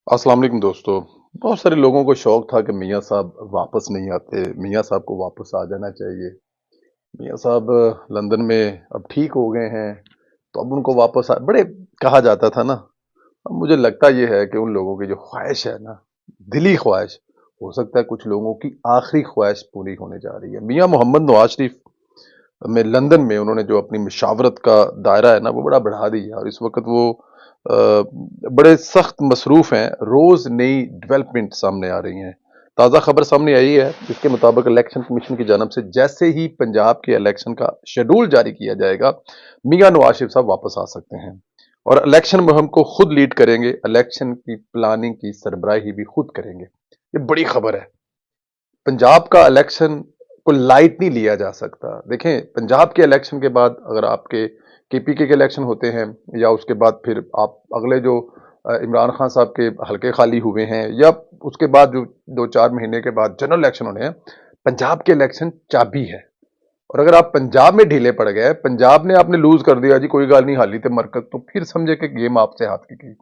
अस्सलाम वालेकुम दोस्तों। बहुत सारे लोगों को शौक था कि मियाँ साहब वापस नहीं आते, मियाँ साहब को वापस आ जाना चाहिए। मियाँ साहब लंदन में अब ठीक हो गए हैं, तो अब उनको वापस बड़े कहा जाता था ना। अब मुझे लगता ये है कि उन लोगों की जो ख्वाहिश है ना, दिली ख्वाहिश, हो सकता है कुछ लोगों की आखिरी ख्वाहिश पूरी होने जा रही है। मियाँ मोहम्मद नवाज शरीफ में लंदन में उन्होंने जो अपनी मशावरत का दायरा है ना, वो बड़ा बढ़ा दिया और इस वक्त वो बड़े सख्त मसरूफ हैं। रोज नई डेवलपमेंट सामने आ रही हैं। ताज़ा खबर सामने आई है जिसके मुताबिक इलेक्शन कमीशन की जानब से जैसे ही पंजाब के इलेक्शन का शेड्यूल जारी किया जाएगा, मियाँ नवाज शरीफ साहब वापस आ सकते हैं और इलेक्शन मुहिम को खुद लीड करेंगे। इलेक्शन की प्लानिंग की सरबराही भी खुद करेंगे। ये बड़ी खबर है। पंजाब का इलेक्शन को लाइट नहीं लिया जा सकता। देखें, पंजाब के इलेक्शन के बाद अगर आपके केपीके के इलेक्शन होते हैं या उसके बाद फिर आप अगले जो इमरान खान साहब के हल्के खाली हुए हैं या उसके बाद जो 2-4 महीने के बाद जनरल इलेक्शन होने हैं, पंजाब के इलेक्शन चाबी है। और अगर आप पंजाब में ढीले पड़ गए, पंजाब ने आपने लूज कर दिया जी, कोई गल नहीं, हाली थे मरकत, तो फिर समझे कि गेम आपसे हाथ की गई।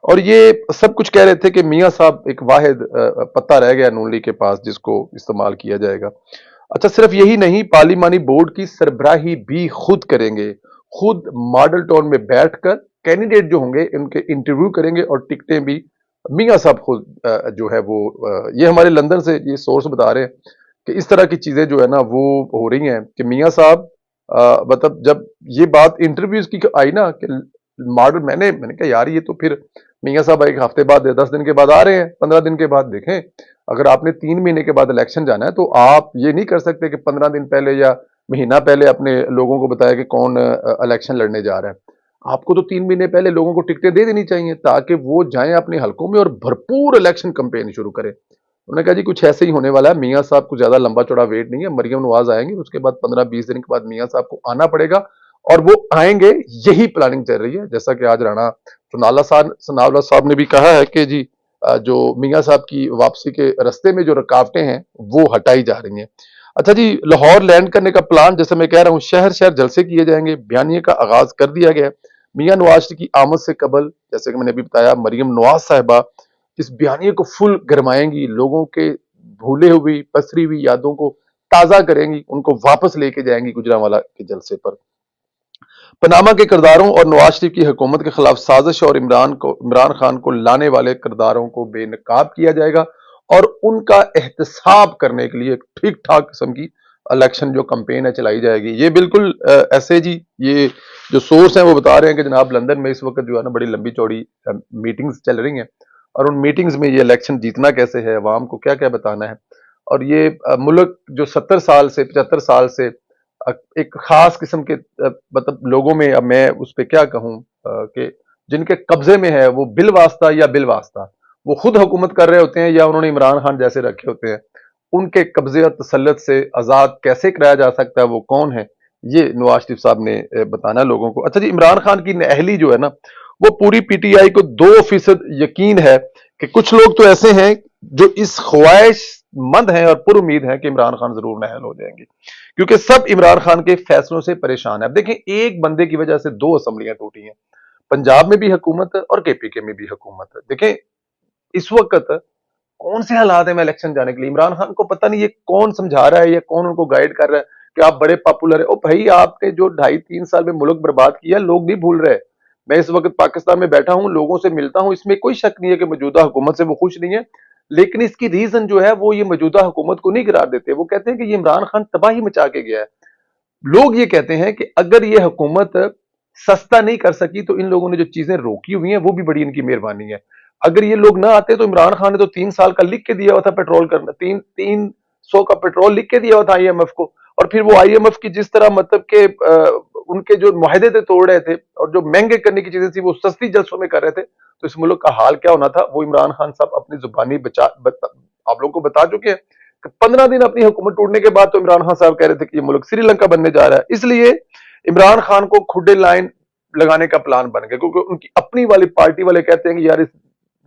और ये सब कुछ कह रहे थे कि मियाँ साहब एक वाहिद पत्ता रह गया नून लीग के पास जिसको इस्तेमाल किया जाएगा। अच्छा, सिर्फ यही नहीं, पार्लिमानी बोर्ड की सरबराही भी खुद करेंगे। खुद मॉडल टाउन में बैठकर कैंडिडेट जो होंगे उनके इंटरव्यू करेंगे और टिकटें भी मियाँ साहब खुद जो है वो ये हमारे लंदन से ये सोर्स बता रहे हैं कि इस तरह की चीजें जो है ना वो हो रही हैं कि मियाँ साहब मतलब जब ये बात इंटरव्यूज की आई ना कि मॉडल, मैंने कहा यार ये तो फिर मियाँ साहब एक हफ्ते बाद 10 दिन के बाद आ रहे हैं, 15 दिन के बाद। देखें, अगर आपने 3 महीने के बाद इलेक्शन जाना है तो आप ये नहीं कर सकते कि 15 दिन पहले या महीना पहले अपने लोगों को बताया कि कौन इलेक्शन लड़ने जा रहा है। आपको तो 3 महीने पहले लोगों को टिकटें दे देनी चाहिए ताकि वो जाएं अपने हलकों में और भरपूर इलेक्शन कंपेन शुरू करें। उन्होंने कहा जी कुछ ऐसे ही होने वाला है, मियाँ साहब को ज्यादा लंबा चौड़ा वेट नहीं है, मरियम नवाज आएंगे, उसके बाद 15-20 दिन के बाद मियाँ साहब को आना पड़ेगा और वो आएंगे। यही प्लानिंग चल रही है। जैसा कि आज राणा सनाउल्लाह साहब ने भी कहा है कि जी जो मियाँ साहब की वापसी के रास्ते में जो रुकावटें हैं वो हटाई जा रही हैं। अच्छा जी, लाहौर लैंड करने का प्लान, जैसे मैं कह रहा हूँ, शहर शहर जलसे किए जाएंगे, बयानिए का आगाज कर दिया गया है। मियाँ नवाज शरीफ की आमद से कबल, जैसे कि मैंने अभी बताया, मरियम नवाज साहिबा इस बयानिए को फुल गरमाएंगी, लोगों के भूले हुई पसरी हुई यादों को ताजा करेंगी, उनको वापस लेके जाएंगी गुजरांवाला के जलसे पर। पनामा के किरदारों और नवाज शरीफ की हुकूमत के खिलाफ साजिश और इमरान खान को लाने वाले किरदारों को बेनकाब किया जाएगा और उनका एहतसाब करने के लिए ठीक ठाक किस्म की इलेक्शन जो कंपेन है चलाई जाएगी। ये बिल्कुल ऐसे जी, ये जो सोर्स हैं वो बता रहे हैं कि जनाब लंदन में इस वक्त जो है ना बड़ी लंबी चौड़ी मीटिंग्स चल रही हैं और उन मीटिंग्स में ये इलेक्शन जीतना कैसे है, अवाम को क्या क्या बताना है। और ये मुल्क जो 70 साल से 75 साल से एक खास किस्म के मतलब लोगों में, अब मैं उस पर क्या कहूँ कि जिनके कब्जे में है वो बिल वास्ता या बिल वास्ता, वो खुद हुकूमत कर रहे होते हैं या उन्होंने इमरान खान जैसे रखे होते हैं, उनके कब्जे और तसल्लुत से आजाद कैसे कराया जा सकता है, वो कौन है, ये नवाज शरीफ साहब ने बताना लोगों को। अच्छा जी, इमरान खान की अहली जो है ना, वो पूरी पीटीआई को 2% यकीन है कि कुछ लोग तो ऐसे हैं जो इस ख्वाहिश मंद हैं और पुर उम्मीद हैं कि इमरान खान जरूर नाअहल हो जाएंगे, क्योंकि सब इमरान खान के फैसलों से परेशान है। अब देखें, एक बंदे की वजह से 2 असम्बलियां टूटी हैं, पंजाब में भी हुकूमत और केपीके में भी हुकूमत। देखें इस वक्त कौन से हालात है में इलेक्शन जाने के लिए, इमरान खान को पता नहीं ये कौन समझा रहा है या कौन उनको गाइड कर रहा है कि आप बड़े पॉपुलर है। ओ भाई, आपने जो 2.5-3 साल में मुल्क बर्बाद किया, लोग नहीं भूल रहे। मैं इस वक्त पाकिस्तान में बैठा हूं, लोगों से मिलता हूं, इसमें कोई शक नहीं है कि मौजूदा हुकूमत से वो खुश नहीं है, लेकिन इसकी रीजन जो है वो ये मौजूदा हुकूमत को नहीं करार देते। वो कहते हैं कि ये इमरान खान तबाही मचा के गया है। लोग ये कहते हैं कि अगर ये हुकूमत सस्ता नहीं कर सकी तो इन लोगों ने जो चीजें रोकी हुई हैं वो भी बड़ी इनकी मेहरबानी है। अगर ये लोग ना आते तो इमरान खान ने तो 3 साल का लिख के दिया हुआ था पेट्रोल करना, 300 का पेट्रोल लिख के दिया हुआ था आईएमएफ को, और फिर वो आईएमएफ की जिस तरह मतलब के उनके जो मुआहदे थे तोड़ रहे थे और जो महंगे करने की चीजें थी वो सस्ती जलसों में कर रहे थे, तो इस मुल्क का हाल क्या होना था वो इमरान खान साहब अपनी जुबानी आप लोगों को बता चुके हैं। 15 दिन अपनी हुकूमत टूटने के बाद तो इमरान खान साहब कह रहे थे कि ये मुल्क श्रीलंका बनने जा रहा है। इसलिए इमरान खान को खुडे लाइन लगाने का प्लान बन गया, क्योंकि उनकी अपनी वाली पार्टी वाले कहते हैं कि यार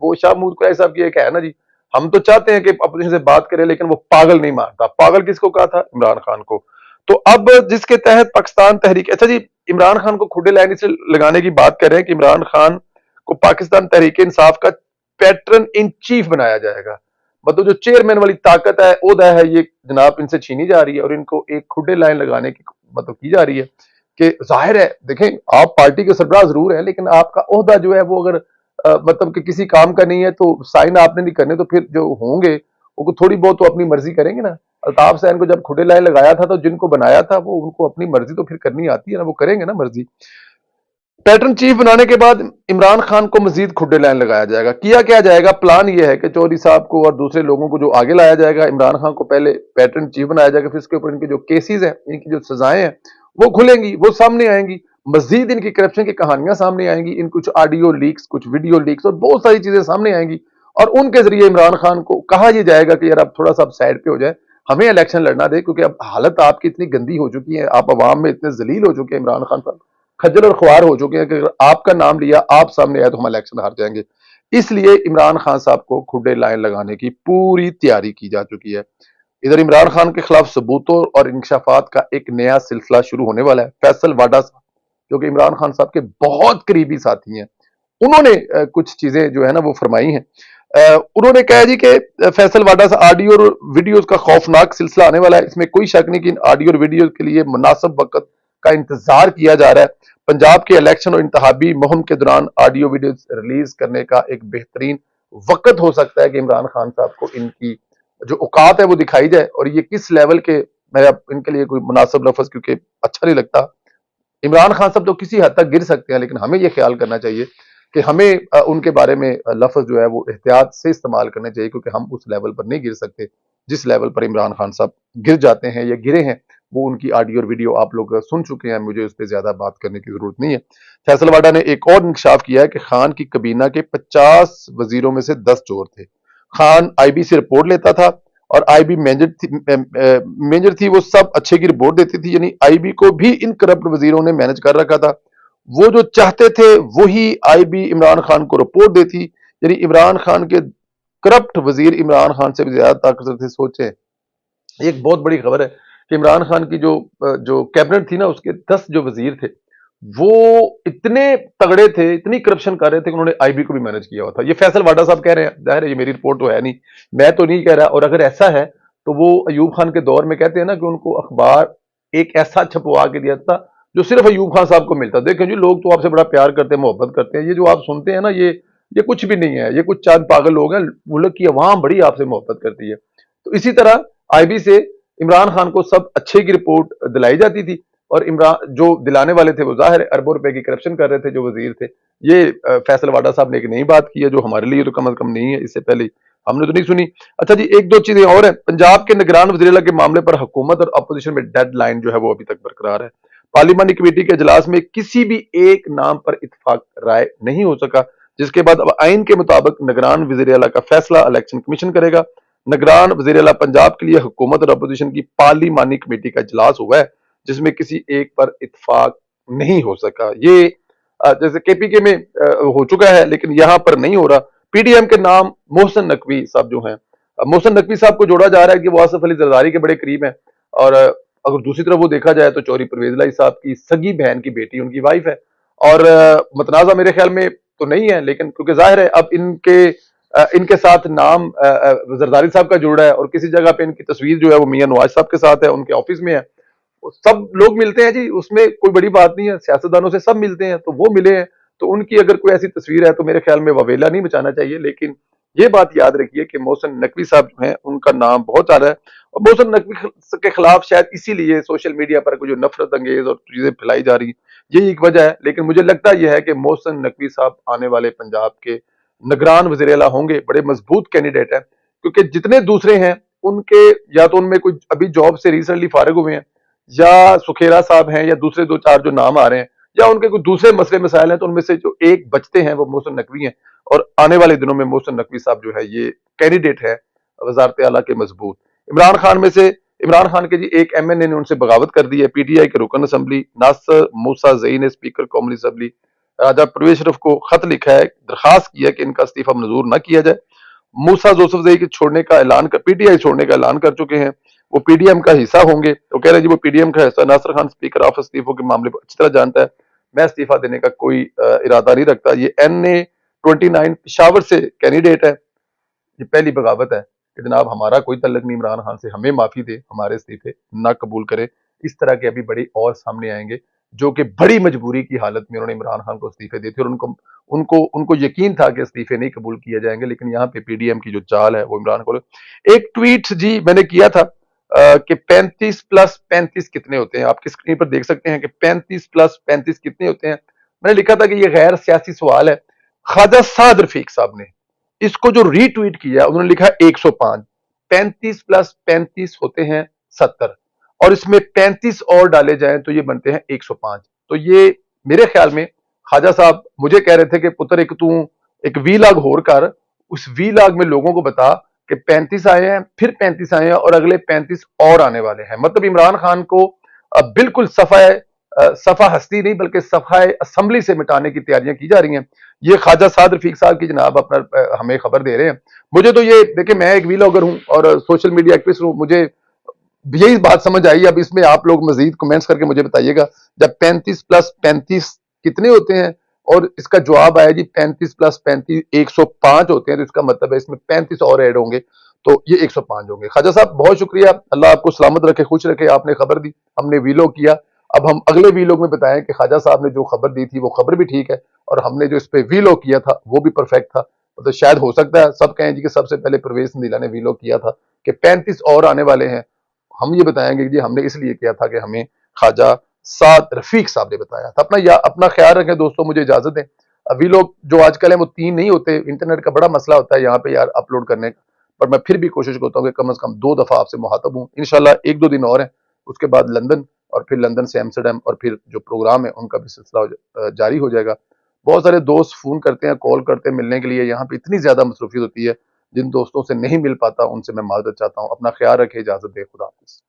वो शाह महमूद कुरैशी साहब की एक है ना जी, हम तो चाहते हैं कि अपोजिशन से बात करें लेकिन वो पागल नहीं मारता। पागल किसको कहा था? इमरान खान को। तो अब जिसके तहत पाकिस्तान तहरीक, अच्छा जी, इमरान खान को खुडे लाइन से लगाने की बात कर रहे हैं कि इमरान खान को पाकिस्तान तहरीक इंसाफ का पैटर्न इन चीफ बनाया जाएगा। मतलब जो चेयरमैन वाली ताकत है, ओहदा है, ये जनाब इनसे छीनी जा रही है और इनको एक खुडे लाइन लगाने की मतलब की जा रही है कि जाहिर है, देखें आप पार्टी के सरबराह जरूर हैं, लेकिन आपका ओहदा जो है वो अगर मतलब कि किसी काम का नहीं है तो साइन आपने नहीं करने, तो फिर जो होंगे वो थोड़ी बहुत तो अपनी मर्जी करेंगे ना। अल्ताफ सैन को जब खुडे लाइन लगाया था तो जिनको बनाया था वो उनको अपनी मर्जी तो फिर करनी आती है ना, वो करेंगे ना मर्जी। पैटर्न चीफ बनाने के बाद इमरान खान को मजीद खुडे लाइन लगाया जाएगा। किया क्या जाएगा, प्लान ये है कि चौधरी साहब को और दूसरे लोगों को जो आगे लाया जाएगा, इमरान खान को पहले पैटर्न चीफ बनाया जाएगा, फिर इसके ऊपर इनके जो केसेस हैं, इनकी जो सजाएं हैं वो खुलेंगी, वो सामने आएंगी, मजीद इनकी करप्शन की कहानियां सामने आएंगी, इन कुछ ऑडियो लीक्स, कुछ वीडियो लीक्स और बहुत सारी चीजें सामने आएंगी और उनके जरिए इमरान खान को कहा यह जाएगा कि यार अब थोड़ा सा साइड पे हो जाए, हमें इलेक्शन लड़ना दे, क्योंकि अब हालत आपकी इतनी गंदी हो चुकी है, आप अवाम में इतने जलील हो चुके हैं, इमरान खान साहब खज्जल और ख्वार हो चुके हैं कि अगर आपका नाम लिया, आप सामने आए तो हम इलेक्शन हार जाएंगे। इसलिए इमरान खान साहब को खुडे लाइन लगाने की पूरी तैयारी की जा चुकी है। इधर इमरान खान के खिलाफ सबूतों और इंकशाफात का एक नया सिलसिला शुरू होने वाला है। फैसल वाडा साहब, जो कि इमरान खान साहब के बहुत करीबी साथी हैं, उन्होंने कुछ चीजें जो है ना वो फरमाई हैं। उन्होंने कहा जी कि फैसल वाडा से ऑडियो और वीडियोस का खौफनाक सिलसिला आने वाला है, इसमें कोई शक नहीं कि इन ऑडियो और वीडियो के लिए मुनासिब वक्त का इंतजार किया जा रहा है। पंजाब के इलेक्शन और इंतहाबी मुहिम के दौरान ऑडियो वीडियो रिलीज करने का एक बेहतरीन वक्त हो सकता है कि इमरान खान साहब को इनकी जो औकात है वो दिखाई जाए और ये किस लेवल के, मैं अब इनके लिए कोई मुनासिब लफ्ज क्योंकि अच्छा नहीं लगता, इमरान खान साहब तो किसी हद तक गिर सकते हैं, लेकिन हमें यह ख्याल करना चाहिए कि हमें उनके बारे में लफ्ज जो है वो एहतियात से इस्तेमाल करने चाहिए, क्योंकि हम उस लेवल पर नहीं गिर सकते जिस लेवल पर इमरान खान साहब गिर जाते हैं या गिरे हैं। वो उनकी ऑडियो और वीडियो आप लोग सुन चुके हैं, मुझे उस पर ज्यादा बात करने की जरूरत नहीं है। फैसल वाडा ने एक और इंकशाफ किया है कि खान की कबीना के 50 वजीरों में से 10 चोर थे। खान आईबी से रिपोर्ट लेता था और आईबी मेजर थी, वो सब अच्छे की रिपोर्ट देती थी, यानी आईबी को भी इन करप्ट वजीरों ने मैनेज कर रखा था। वो जो चाहते थे वही आईबी इमरान खान को रिपोर्ट देती, यानी इमरान खान के करप्ट वजीर इमरान खान से भी ज्यादा ताकतवर थे। सोचे, एक बहुत बड़ी खबर है कि इमरान खान की जो कैबिनेट थी ना, उसके 10 जो वजीर थे वो इतने तगड़े थे, इतनी करप्शन कर रहे थे कि उन्होंने आईबी को भी मैनेज किया हुआ था। ये फैसल वाडा साहब कह रहे हैं, जाहिर है ये मेरी रिपोर्ट तो है नहीं, मैं तो नहीं कह रहा, और अगर ऐसा है तो वो अयूब खान के दौर में कहते हैं ना कि उनको अखबार एक ऐसा छपवा के दिया था जो सिर्फ अयूब खान साहब को मिलता। देखें जी, लोग तो आपसे बड़ा प्यार करते हैं, मोहब्बत करते हैं, ये जो आप सुनते हैं ना, ये कुछ भी नहीं है, ये कुछ चांद पागल लोग हैं, मुल्क की अवाम बड़ी आपसे मोहब्बत करती है। तो इसी तरह आईबी से इमरान खान को सब अच्छे की रिपोर्ट दिलाई जाती थी और इमरान जो दिलाने वाले थे वो जाहिर अरबों रुपए की करप्शन कर रहे थे जो वजीर थे। ये फैसल वाडा साहब ने एक नई बात की है जो हमारे लिए तो कम अज कम नहीं है, इससे पहले हमने तो नहीं सुनी। अच्छा जी, एक दो चीजें और हैं। पंजाब के निगरान वज़ीर-ए-आला के मामले पर हुकूमत और अपोजिशन में डेड लाइन जो है वो अभी तक बरकरार है। पार्लिमानी कमेटी के इजलास में किसी भी एक नाम पर इत्तेफाक राय नहीं हो सका, जिसके बाद अब आइन के मुताबिक निगरान वज़ीर-ए-आला का फैसला इलेक्शन कमीशन करेगा। निगरान वज़ीर-ए-आला पंजाब के लिए हुकूमत और अपोजिशन की पार्लिमानी कमेटी का इजलास हुआ है, जिसमें किसी एक पर इत्तेफाक नहीं हो सका। ये जैसे केपीके में हो चुका है, लेकिन यहां पर नहीं हो रहा। पीडीएम के नाम मोहसिन नकवी साहब जो हैं, मोहसिन नकवी साहब को जोड़ा जा रहा है कि वो आसिफ अली जरदारी के बड़े करीब हैं, और अगर दूसरी तरफ वो देखा जाए तो चौधरी परवेज लाई साहब की सगी बहन की बेटी उनकी वाइफ है। और मतनाजा मेरे ख्याल में तो नहीं है, लेकिन क्योंकि जाहिर है अब इनके साथ नाम जरदारी साहब का जुड़ा है और किसी जगह पे इनकी तस्वीर जो है वो मियां नवाज साहब के साथ है, उनके ऑफिस में है। सब लोग मिलते हैं जी, उसमें कोई बड़ी बात नहीं है, सियासतदानों से सब मिलते हैं, तो वो मिले हैं तो उनकी अगर कोई ऐसी तस्वीर है तो मेरे ख्याल में ववेला नहीं बचाना चाहिए। लेकिन ये बात याद रखिए कि मोहसिन नकवी साहब जो हैं उनका नाम बहुत आ रहा है और मोहसिन नकवी के खिलाफ शायद इसीलिए सोशल मीडिया पर जो नफरत अंगेज और चीजें फैलाई जा रही, यही एक वजह है। लेकिन मुझे लगता यह है कि मोहसिन नकवी साहब आने वाले पंजाब के निगरान वज़ीर-ए-आला होंगे, बड़े मजबूत कैंडिडेट हैं, क्योंकि जितने दूसरे हैं उनके या तो उनमें कुछ अभी जॉब से रिसेंटली फारिग हुए हैं, या सुखेरा साहब हैं, या दूसरे दो चार जो नाम आ रहे हैं, या उनके कुछ दूसरे मसले मसाइल हैं, तो उनमें से जो एक बचते हैं वो मोहसिन नकवी हैं। और आने वाले दिनों में मोहसिन नकवी साहब जो है ये कैंडिडेट है वजारत आला के मजबूत। इमरान खान के जी एक एमएनए ने उनसे बगावत कर दी है। पीटीआई के रुकन असम्बली नासर मूसा जई ने स्पीकर कौमी असम्बली राजा परवेज शरीफ को खत लिखा है, दरखास्त की है कि इनका इस्तीफा मंजूर न किया जाए। मूसा जोसेफ जई के छोड़ने का ऐलान कर पीटीआई छोड़ने का ऐलान कर चुके हैं, वो पीडीएम का हिस्सा होंगे। तो कह रहे हैं जी वो पीडीएम का हिस्सा। नासिर खान स्पीकर ऑफ इस्तीफों के मामले पर अच्छी तरह जानता है, मैं इस्तीफा देने का कोई इरादा नहीं रखता। ये एनए 29 پشاور سے کینڈیڈیٹ ہے. یہ پہلی بغاوت ہے کہ جناب ہمارا کوئی تعلق نہیں عمران خان سے, ہمیں معافی دے, ہمارے استعفے نہ قبول کرے. اس طرح کے ابھی بڑے اور سامنے آئیں گے جو کہ بڑی مجبوری کی حالت میں انہوں نے عمران خان کو استعفے دیے تھے, اور ان کو یقین تھا کہ استعفے نہیں قبول کیے جائیں گے. لیکن یہاں پہ پی ڈی ایم کی جو چال ہے وہ عمران کو, ایک ٹویٹ جی میں نے کیا تھا کہ 35+35 کتنے ہوتے ہیں, آپ کی اسکرین پر دیکھ سکتے ہیں کہ 35+35 کتنے ہوتے ہیں. میں نے لکھا تھا کہ یہ غیر سیاسی سوال ہے. خواجہ سعد رفیق صاحب نے اس کو جو ری ٹویٹ کیا انہوں نے لکھا 105. 35+35 ہوتے ہیں 70, اور اس میں 35 اور ڈالے جائیں تو یہ بنتے ہیں 105. تو یہ میرے خیال میں خواجہ صاحب مجھے کہہ رہے تھے کہ پتر ایک وی لاگ ہور کر, اس وی لاگ میں لوگوں کو بتا کہ 35 آئے ہیں, پھر 35 آئے ہیں, اور اگلے 35 اور آنے والے ہیں. مطلب عمران خان کو بالکل صفحہ ہستی نہیں بلکہ صفحہ اسمبلی سے مٹانے کی تیاریاں کی جا رہی ہیں. یہ خواجہ سعد رفیق صاحب کی جناب اپنا ہمیں خبر دے رہے ہیں. مجھے تو یہ دیکھیں, میں ایک وی لاگر ہوں اور سوشل میڈیا ایکٹیوسٹ ہوں, مجھے یہی بات سمجھ آئی. اب اس میں آپ لوگ مزید کمنٹس کر کے مجھے بتائیے گا جب 35+35 کتنے ہوتے ہیں, اور اس کا جواب آیا جی 35+35 105 ہوتے ہیں, تو اس کا مطلب ہے اس میں 35 اور ایڈ ہوں گے تو یہ 105 ہوں گے. خواجہ صاحب بہت شکریہ, اللہ آپ کو سلامت رکھے, خوش رکھے. آپ نے خبر دی, ہم نے ویلوگ کیا. اب ہم اگلے ویلوگ میں بتائیں کہ خواجہ صاحب نے جو خبر دی تھی وہ خبر بھی ٹھیک ہے, اور ہم نے جو اس پہ ویلوگ کیا تھا وہ بھی پرفیکٹ تھا. تو شاید ہو سکتا ہے سب کہیں جی کہ سب سے پہلے پرویز نیلا نے ویلوگ کیا تھا کہ 35 اور آنے والے ہیں. ہم یہ بتائیں گے کہ جی ہم نے اس لیے کیا تھا کہ ہمیں خواجہ سعد رفیق صاحب نے بتایا تھا. اپنا خیال رکھیں دوستوں, مجھے اجازت دیں. ابھی لوگ جو آج کل ہیں وہ 3 نہیں ہوتے, انٹرنیٹ کا بڑا مسئلہ ہوتا ہے یہاں پہ یار اپلوڈ کرنے کا, پر میں پھر بھی کوشش کرتا ہوں کہ کم از کم 2 دفعہ آپ سے مخاطب ہوں. انشاءاللہ 1-2 دن اور ہیں, اس کے بعد لندن, اور پھر لندن سے ایمسٹرڈیم, اور پھر جو پروگرام ہے ان کا بھی سلسلہ جاری ہو جائے گا. بہت سارے دوست فون کرتے ہیں, کال کرتے ہیں ملنے کے لیے. یہاں پہ اتنی زیادہ مصروفیت ہوتی ہے, جن دوستوں سے نہیں مل پاتا ان سے میں معذرت چاہتا ہوں. اپنا خیال رکھے, اجازت دے, خدا حافظ.